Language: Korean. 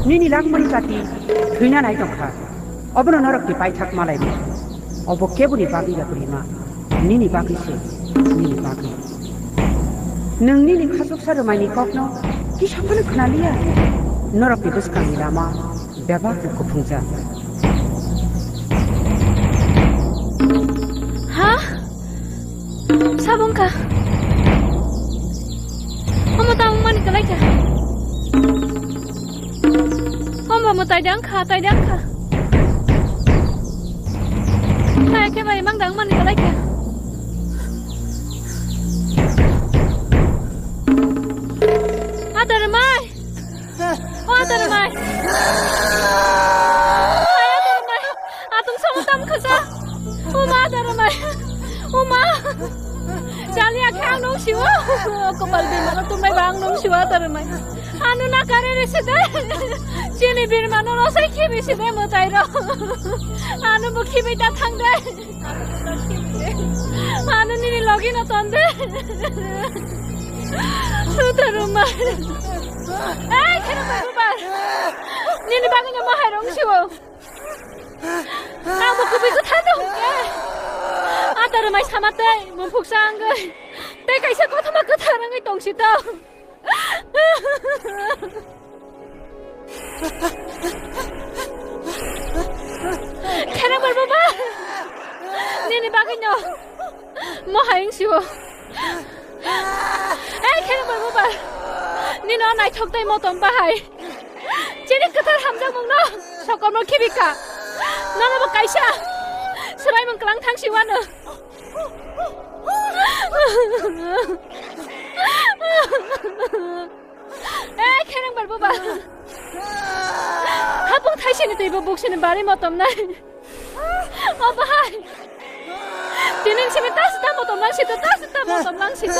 니니 락머리 자티 그냥 나이 동카 어버는 너럭디 바이탁 말아이비 어버 깨부리 바기가 그리마 니니 바기시 니니 바기 능니니 가족 사르마니 꺽노 기샤파는 그날이야 너럭디 부스강이라마 배바그 고풍자 하? 사본가 어머 다음만이 그라이자 어머 뭐 따이당카 따이당카 나의 개발이 망당만이 그라이자 아들을 마이 아들을 마이 아들을 마이 아동 소문담 크자 Uma darama, Uma, jaliya kaya nung siwa, ako balbi mana tumay bang nung siwa darama. Ano na kare reside, chini bir mano rosay kibi side mo tayo. Ano mo kibi datang de, ano nini logi na tonde. Darama, ay kaya ba ba, nini bagay niya mahay nung siwa. 나 먹고 비고 타도 아따를 많이 삼았대 몸 폭사한 거 내가 이제 꼬투막 끝하는 거 동시도 캐는 걸 봐봐 니네 박이녀 뭐 하잉 쉬워 에이 캐는 걸 봐봐 니네 나이 척대 못 돈바하이 지네 끝을 함정 먹노 저건 키비까 너는 뭐 까이샤 스라임은 그랑 당시와는 에이 캐는 말 봐봐 한번 타시는 데 입어 복시는 말이 못 없나 어봐 디는 심이 따스다 못 없랑 시도 따스다 못 없랑 시도